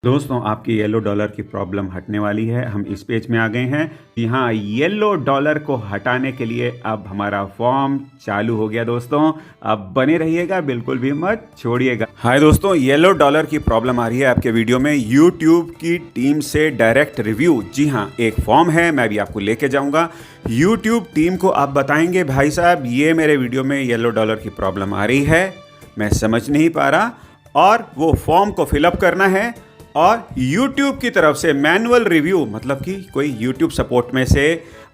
दोस्तों आपकी yellow dollar की प्रॉब्लम हटने वाली है। हम इस पेज में आ गए हैं। यहाँ येलो डॉलर को हटाने के लिए अब हमारा फॉर्म चालू हो गया। दोस्तों अब बने रहिएगा, बिल्कुल भी मत छोड़िएगा। हाय दोस्तों, येलो डॉलर की प्रॉब्लम आ रही है आपके वीडियो में। यूट्यूब की टीम से डायरेक्ट रिव्यू। जी हाँ, एक फॉर्म है, मैं भी आपको लेके जाऊँगा। यूट्यूब टीम को आप बताएंगे भाई साहब ये मेरे वीडियो में येलो डॉलर की प्रॉब्लम आ रही है, मैं समझ नहीं पा रहा, और वो फॉर्म को फिलअप करना है और YouTube की तरफ से मैनुअल रिव्यू, मतलब कि कोई YouTube सपोर्ट में से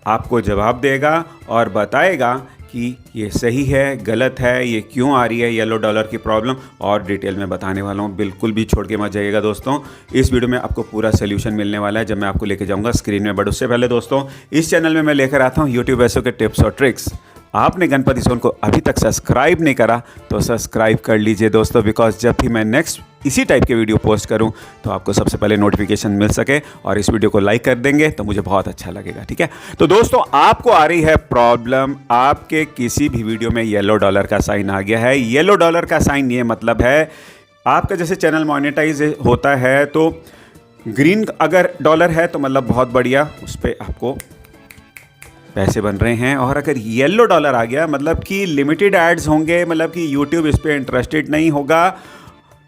आपको जवाब देगा और बताएगा कि ये सही है, गलत है, ये क्यों आ रही है येलो डॉलर की प्रॉब्लम, और डिटेल में बताने वाला हूँ। बिल्कुल भी छोड़ के मत जाइएगा दोस्तों। इस वीडियो में आपको पूरा सोल्यूशन मिलने वाला है जब मैं आपको लेके जाऊँगा स्क्रीन में। बट उससे पहले दोस्तों, इस चैनल में मैं लेकर आता हूँ यूट्यूब ऐसों के टिप्स और ट्रिक्स। आपने गणपति सोन को अभी तक सब्सक्राइब नहीं करा तो सब्सक्राइब कर लीजिए दोस्तों, बिकॉज जब भी मैं नेक्स्ट इसी टाइप के वीडियो पोस्ट करूं तो आपको सबसे पहले नोटिफिकेशन मिल सके। और इस वीडियो को लाइक कर देंगे तो मुझे बहुत अच्छा लगेगा, ठीक है। तो दोस्तों आपको आ रही है प्रॉब्लम, आपके किसी भी वीडियो में येलो डॉलर का साइन आ गया है। येलो डॉलर का साइन ये मतलब है आपका जैसे चैनल मोनेटाइज होता है तो ग्रीन अगर डॉलर है तो मतलब बहुत बढ़िया, उस पर आपको पैसे बन रहे हैं। और अगर येलो डॉलर आ गया मतलब कि लिमिटेड एड्स होंगे, मतलब कि यूट्यूब इस पर इंटरेस्टेड नहीं होगा,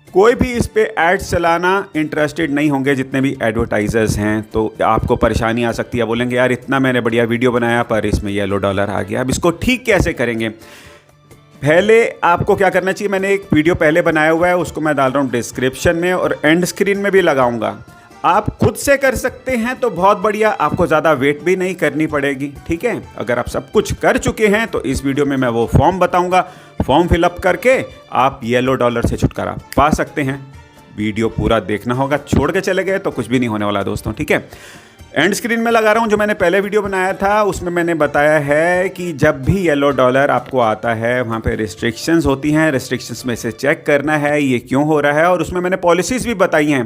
कोई भी इस पे एड्स चलाना इंटरेस्टेड नहीं होंगे जितने भी एडवर्टाइजर्स हैं, तो आपको परेशानी आ सकती है। बोलेंगे यार इतना मैंने बढ़िया वीडियो बनाया पर इसमें येलो डॉलर आ गया, अब इसको ठीक कैसे करेंगे। पहले आपको क्या करना चाहिए, मैंने एक वीडियो पहले बनाया हुआ है, उसको मैं डाल रहा हूँ डिस्क्रिप्शन में और एंड स्क्रीन में भी लगाऊंगा। आप खुद से कर सकते हैं तो बहुत बढ़िया, आपको ज़्यादा वेट भी नहीं करनी पड़ेगी, ठीक है। अगर आप सब कुछ कर चुके हैं तो इस वीडियो में मैं वो फॉर्म बताऊंगा। फॉर्म फिलअप करके आप येलो डॉलर से छुटकारा पा सकते हैं। वीडियो पूरा देखना होगा, छोड़ के चले गए तो कुछ भी नहीं होने वाला दोस्तों, ठीक है। एंड स्क्रीन में लगा रहा हूँ, जो मैंने पहले वीडियो बनाया था उसमें मैंने बताया है कि जब भी येलो डॉलर आपको आता है वहाँ पे रिस्ट्रिक्शंस होती हैं, रिस्ट्रिक्शंस में से चेक करना है ये क्यों हो रहा है। और उसमें मैंने पॉलिसीज़ भी बताई हैं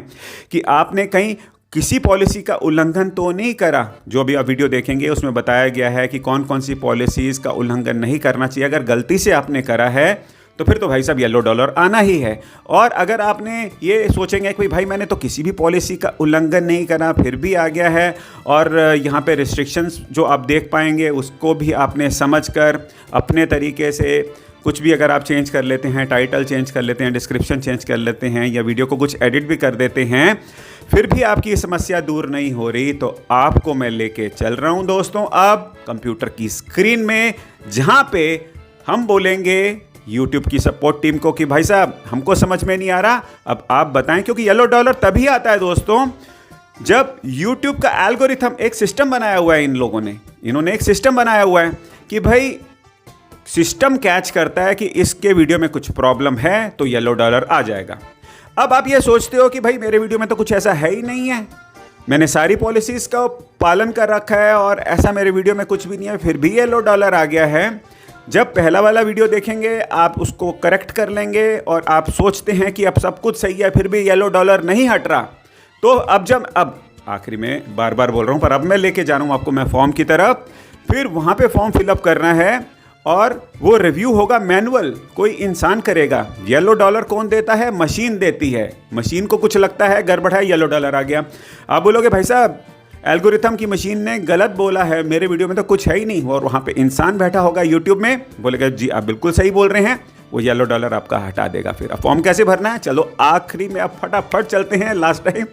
कि आपने कहीं किसी पॉलिसी का उल्लंघन तो नहीं करा। जो भी आप वीडियो देखेंगे उसमें बताया गया है कि कौन कौन सी पॉलिसीज़ का उल्लंघन नहीं करना चाहिए। अगर गलती से आपने करा है तो फिर तो भाई साहब येलो डॉलर आना ही है। और अगर आपने ये सोचेंगे कि भाई मैंने तो किसी भी पॉलिसी का उल्लंघन नहीं करा फिर भी आ गया है, और यहाँ पे रिस्ट्रिक्शंस जो आप देख पाएंगे उसको भी आपने समझकर अपने तरीके से कुछ भी अगर आप चेंज कर लेते हैं, टाइटल चेंज कर लेते हैं, डिस्क्रिप्शन चेंज कर लेते हैं, या वीडियो को कुछ एडिट भी कर देते हैं, फिर भी आपकी समस्या दूर नहीं हो रही, तो आपको मैं लेके चल रहा हूँ दोस्तों अब कंप्यूटर की स्क्रीन में, जहाँ पे हम बोलेंगे YouTube की सपोर्ट टीम को कि भाई साहब हमको समझ में नहीं आ रहा, अब आप बताएं। क्योंकि येलो डॉलर तभी आता है दोस्तों जब YouTube का एल्गोरिथम, एक सिस्टम बनाया हुआ है इन्होंने एक सिस्टम बनाया हुआ है कि भाई सिस्टम कैच करता है कि इसके वीडियो में कुछ प्रॉब्लम है तो येलो डॉलर आ जाएगा। अब आप ये सोचते हो कि भाई मेरे वीडियो में तो कुछ ऐसा है ही नहीं है, मैंने सारी पॉलिसीज़ का पालन कर रखा है और ऐसा मेरे वीडियो में कुछ भी नहीं है, फिर भी येलो डॉलर आ गया है। जब पहला वाला वीडियो देखेंगे आप उसको करेक्ट कर लेंगे और आप सोचते हैं कि अब सब कुछ सही है फिर भी येलो डॉलर नहीं हट रहा, तो अब आखिरी में बार बार बोल रहा हूँ पर अब मैं लेके जा रहा हूँ आपको मैं फॉर्म की तरफ। फिर वहाँ पे फॉर्म फिलअप करना है और वो रिव्यू होगा मैनुअल, कोई इंसान करेगा। येलो डॉलर कौन देता है, मशीन देती है। मशीन को कुछ लगता है गड़बड़ है, येलो डॉलर आ गया। आप बोलोगे भाई साहब एल्गोरिथम की मशीन ने गलत बोला है, मेरे वीडियो में तो कुछ है ही नहीं, और वहाँ पे इंसान बैठा होगा यूट्यूब में, बोलेगा जी आप बिल्कुल सही बोल रहे हैं, वो येलो डॉलर आपका हटा देगा। फिर अब फॉर्म कैसे भरना है, चलो आखिरी में अब फटाफट चलते हैं, लास्ट टाइम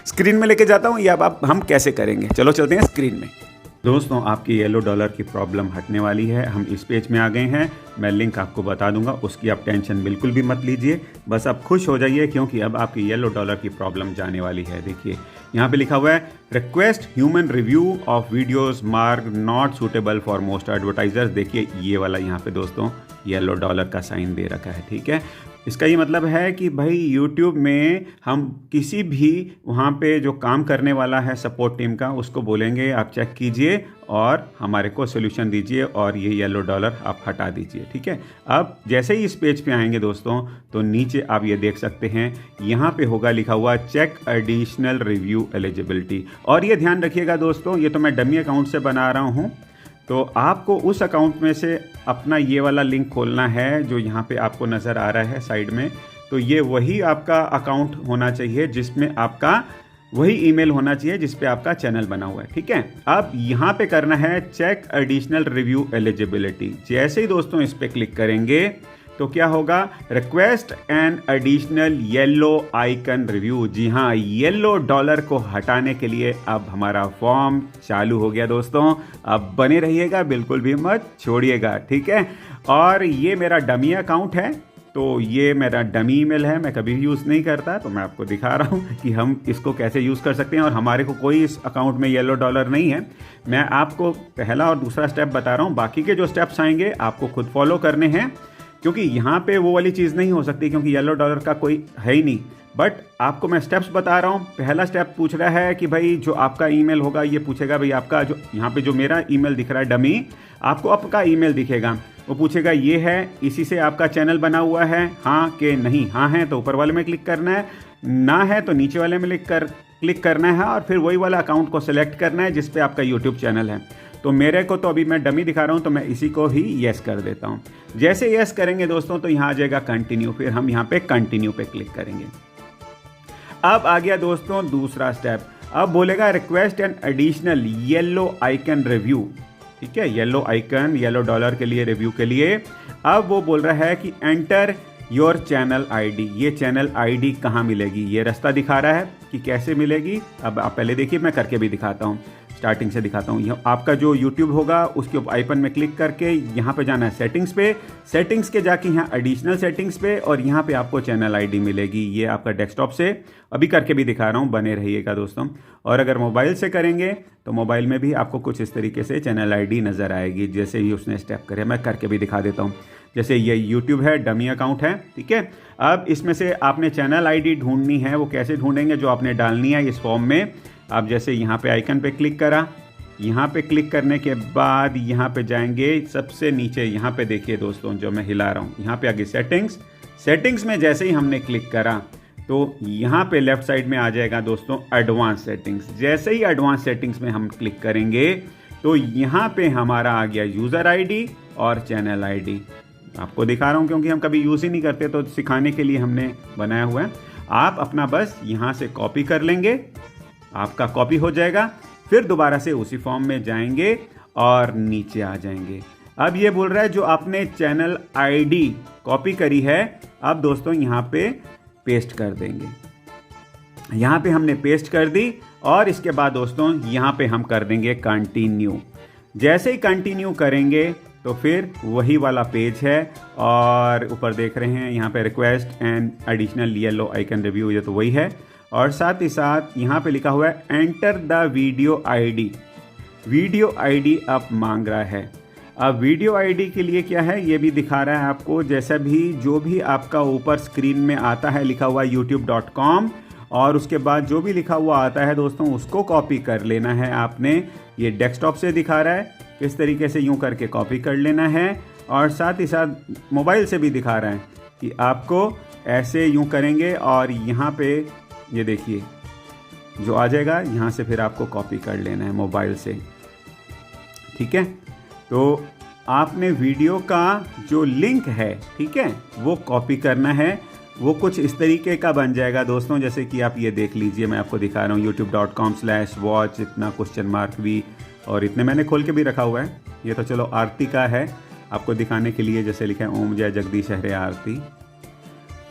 स्क्रीन में लेके जाता हूँ, ये अब हम कैसे करेंगे, चलो चलते हैं स्क्रीन में। दोस्तों आपकी येलो डॉलर की प्रॉब्लम हटने वाली है। हम इस पेज में आ गए हैं, मैं लिंक आपको बता दूंगा, उसकी आप टेंशन बिल्कुल भी मत लीजिए, बस आप खुश हो जाइए क्योंकि अब आपकी येलो डॉलर की प्रॉब्लम जाने वाली है। देखिए यहाँ पे लिखा हुआ है request human review of videos mark not suitable for most advertisers. देखिए ये वाला यहाँ पे दोस्तों येलो डॉलर का साइन दे रखा है, ठीक है। इसका ये मतलब है कि भाई YouTube में हम किसी भी वहाँ पे जो काम करने वाला है सपोर्ट टीम का उसको बोलेंगे आप चेक कीजिए और हमारे को सोल्यूशन दीजिए और ये येलो डॉलर आप हटा दीजिए, ठीक है। अब जैसे ही इस पेज पे आएंगे दोस्तों तो नीचे आप ये देख सकते हैं, यहाँ पे होगा लिखा हुआ चेक एडिशनल रिव्यू एलिजिबिलिटी। और ये ध्यान रखिएगा दोस्तों, ये तो मैं डमी अकाउंट से बना रहा हूँ, तो आपको उस अकाउंट में से अपना ये वाला लिंक खोलना है जो यहाँ पे आपको नज़र आ रहा है साइड में। तो ये वही आपका अकाउंट होना चाहिए जिसमें आपका वही ईमेल होना चाहिए जिस पे आपका चैनल बना हुआ है। ठीक है, अब यहाँ पे करना है चेक एडिशनल रिव्यू एलिजिबिलिटी। जैसे ही दोस्तों इस पे क्लिक करेंगे तो क्या होगा, request an additional yellow icon review. जी हाँ, येलो डॉलर को हटाने के लिए अब हमारा फॉर्म चालू हो गया दोस्तों। अब बने रहिएगा, बिल्कुल भी मत छोड़िएगा। ठीक है, और ये मेरा डमी अकाउंट है, तो ये मेरा डमी ईमेल है, मैं कभी भी यूज़ नहीं करता, तो मैं आपको दिखा रहा हूँ कि हम इसको कैसे यूज़ कर सकते हैं। और हमारे को कोई इस अकाउंट में येलो डॉलर नहीं है। मैं आपको पहला और दूसरा स्टेप बता रहा हूँ, बाकी के जो स्टेप्स आएंगे आपको खुद फॉलो करने हैं, क्योंकि यहाँ पे वो वाली चीज़ नहीं हो सकती, क्योंकि येलो डॉलर का कोई है ही नहीं। बट आपको मैं स्टेप्स बता रहा हूँ। पहला स्टेप पूछ रहा है कि भाई जो आपका ईमेल होगा, ये पूछेगा भाई आपका जो यहाँ पे जो मेरा ईमेल दिख रहा है डमी, आपको आपका ईमेल दिखेगा, वो पूछेगा ये है, इसी से आपका चैनल बना हुआ है, हाँ कि नहीं। हाँ है तो ऊपर वाले में क्लिक करना है, ना है तो नीचे वाले में क्लिक करना है, और फिर वही वाला अकाउंट को सिलेक्ट करना है जिस पे आपका यूट्यूब चैनल है। तो मेरे को तो अभी मैं डमी दिखा रहा हूँ, तो मैं इसी को ही येस कर देता हूँ। जैसे येस करेंगे दोस्तों तो यहाँ आ जाएगा कंटिन्यू, फिर हम यहाँ पे कंटिन्यू पे क्लिक करेंगे। अब आ गया दोस्तों दूसरा स्टेप। अब बोलेगा request an additional yellow icon review. ठीक है, येलो आइकन, येलो डॉलर के लिए, रिव्यू के लिए। अब वो बोल रहा है कि एंटर योर चैनल आईडी। ये चैनल आईडी कहाँ मिलेगी, ये रास्ता दिखा रहा है कि कैसे मिलेगी। अब आप पहले देखिए, मैं करके भी दिखाता हूँ, स्टार्टिंग से दिखाता हूँ। आपका जो YouTube होगा उसके आइकन में क्लिक करके यहाँ पे जाना है सेटिंग्स पे, सेटिंग्स के जाके यहाँ एडिशनल सेटिंग्स पे, और यहाँ पे आपको चैनल आईडी मिलेगी। ये आपका डेस्कटॉप से अभी करके भी दिखा रहा हूँ, बने रहिएगा दोस्तों। और अगर मोबाइल से करेंगे तो मोबाइल में भी आपको कुछ इस तरीके से चैनल आईडी नज़र आएगी, जैसे ही उसने स्टेप करे। मैं करके भी दिखा देता हूँ। जैसे ये YouTube है, डमी अकाउंट है। ठीक है, अब इसमें से आपने चैनल आईडी ढूंढनी है। वो कैसे ढूंढेंगे, जो आपने डालनी है इस फॉर्म में। आप जैसे यहाँ पे आइकन पे क्लिक करा, यहाँ पे क्लिक करने के बाद यहाँ पे जाएंगे सबसे नीचे, यहाँ पे देखिए दोस्तों जो मैं हिला रहा हूँ, यहाँ पे आगे सेटिंग्स। सेटिंग्स में जैसे ही हमने क्लिक करा तो यहाँ पे लेफ्ट साइड में आ जाएगा दोस्तों एडवांस सेटिंग्स। जैसे ही एडवांस सेटिंग्स में हम क्लिक करेंगे तो यहाँ पे हमारा आ गया यूज़र आईडी और चैनल आईडी। आपको दिखा रहा हूँ क्योंकि हम कभी यूज़ ही नहीं करते, तो सिखाने के लिए हमने बनाया हुआ है। आप अपना बस यहाँ से कॉपी कर लेंगे, आपका कॉपी हो जाएगा। फिर दोबारा से उसी फॉर्म में जाएंगे और नीचे आ जाएंगे। अब ये बोल रहा है जो आपने चैनल आईडी कॉपी करी है, अब दोस्तों यहाँ पे पेस्ट कर देंगे। यहाँ पे हमने पेस्ट कर दी, और इसके बाद दोस्तों यहाँ पे हम कर देंगे कंटिन्यू। जैसे ही कंटिन्यू करेंगे तो फिर वही वाला पेज है, और ऊपर देख रहे हैं यहाँ पे request and additional yellow icon review, ये तो वही है। और साथ ही साथ यहाँ पे लिखा हुआ है enter the video ID. Video ID अब मांग रहा है। अब वीडियो आईडी के लिए क्या है ये भी दिखा रहा है आपको। जैसा भी जो भी आपका ऊपर स्क्रीन में आता है लिखा हुआ youtube.com, और उसके बाद जो भी लिखा हुआ आता है दोस्तों उसको कॉपी कर लेना है आपने। ये डेस्कटॉप से दिखा रहा है, किस तरीके से यूं करके कॉपी कर लेना है। और साथ ही साथ मोबाइल से भी दिखा रहा है कि आपको ऐसे यूं करेंगे, और यहाँ पे ये देखिए जो आ जाएगा, यहाँ से फिर आपको कॉपी कर लेना है मोबाइल से। ठीक है, तो आपने वीडियो का जो लिंक है, ठीक है, वो कॉपी करना है। वो कुछ इस तरीके का बन जाएगा दोस्तों, जैसे कि आप ये देख लीजिए, मैं आपको दिखा रहा हूँ youtube.com/watch इतना $V, और इतने मैंने खोल के भी रखा हुआ है। ये तो चलो आरती का है, आपको दिखाने के लिए। जैसे लिखा है ओम जय जगदीश हरे आरती,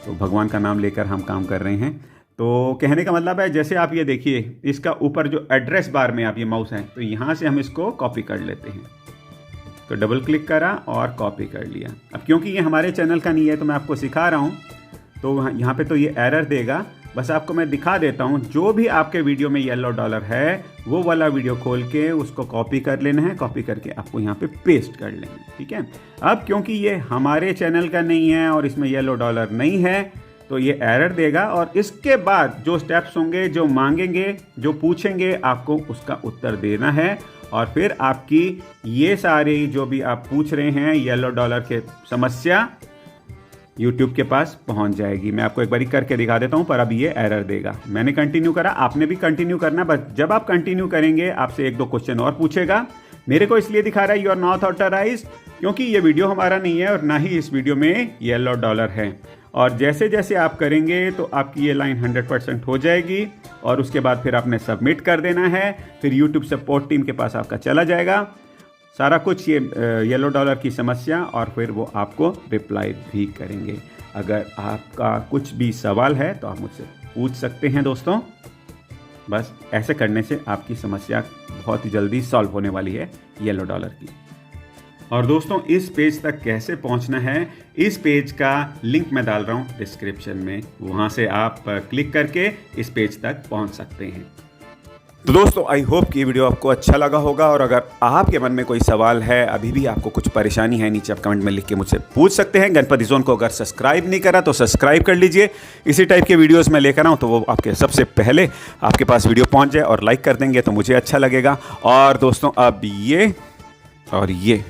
तो भगवान का नाम लेकर हम काम कर रहे हैं। तो कहने का मतलब है, जैसे आप ये देखिए, इसका ऊपर जो एड्रेस बार में आप ये माउस है, तो यहाँ से हम इसको कॉपी कर लेते हैं। तो डबल क्लिक करा और कॉपी कर लिया। अब क्योंकि ये हमारे चैनल का नहीं है तो मैं आपको सिखा रहा हूँ, तो यहाँ पे तो ये एरर देगा। बस आपको मैं दिखा देता हूँ, जो भी आपके वीडियो में येलो डॉलर है वो वाला वीडियो खोल के उसको कॉपी कर लेना है। कॉपी करके आपको यहाँ पे पेस्ट कर लेना है। ठीक है, अब क्योंकि ये हमारे चैनल का नहीं है और इसमें येलो डॉलर नहीं है, तो ये एरर देगा। और इसके बाद जो स्टेप्स होंगे, जो मांगेंगे, जो पूछेंगे, आपको उसका उत्तर देना है। और फिर आपकी ये सारी जो भी आप पूछ रहे हैं येलो डॉलर के समस्या YouTube के पास पहुंच जाएगी। मैं आपको एक बारी करके दिखा देता हूं, पर अब ये एरर देगा। मैंने कंटिन्यू करा, आपने भी कंटिन्यू करना। बस जब आप कंटिन्यू करेंगे आपसे 1-2 क्वेश्चन और पूछेगा। मेरे को इसलिए दिखा रहा है यू आर नॉट ऑथराइज्ड, क्योंकि ये वीडियो हमारा नहीं है और ना ही इस वीडियो में येलो डॉलर है। और जैसे जैसे आप करेंगे तो आपकी ये लाइन 100% हो जाएगी और उसके बाद फिर आपने सबमिट कर देना है। फिर यूट्यूब सपोर्ट टीम के पास आपका चला जाएगा सारा कुछ, ये येलो डॉलर की समस्या, और फिर वो आपको रिप्लाई भी करेंगे। अगर आपका कुछ भी सवाल है तो आप मुझसे पूछ सकते हैं दोस्तों। बस ऐसे करने से आपकी समस्या बहुत ही जल्दी सॉल्व होने वाली है येलो डॉलर की। और दोस्तों इस पेज तक कैसे पहुंचना है, इस पेज का लिंक मैं डाल रहा हूं डिस्क्रिप्शन में, वहां से आप क्लिक करके इस पेज तक पहुंच सकते हैं। तो दोस्तों आई होप कि ये वीडियो आपको अच्छा लगा होगा, और अगर आपके मन में कोई सवाल है, अभी भी आपको कुछ परेशानी है, नीचे आप कमेंट में लिख के मुझसे पूछ सकते हैं। गणपति जोन को अगर सब्सक्राइब नहीं करा तो सब्सक्राइब कर लीजिए। इसी टाइप के वीडियोस मैं लेकर आऊँ तो वो आपके सबसे पहले आपके पास वीडियो पहुँच जाए, और लाइक कर देंगे तो मुझे अच्छा लगेगा। और दोस्तों अब ये और ये,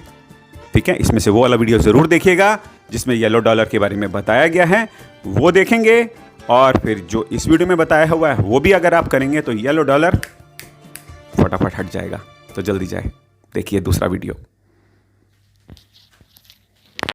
ठीक है, इसमें से वो वाला वीडियो ज़रूर देखिएगा जिसमें येलो डॉलर के बारे में बताया गया है, वो देखेंगे। और फिर जो इस वीडियो में बताया हुआ है वो भी अगर आप करेंगे तो येलो डॉलर फटाफट हट जाएगा। तो जल्दी जाए देखिए दूसरा वीडियो।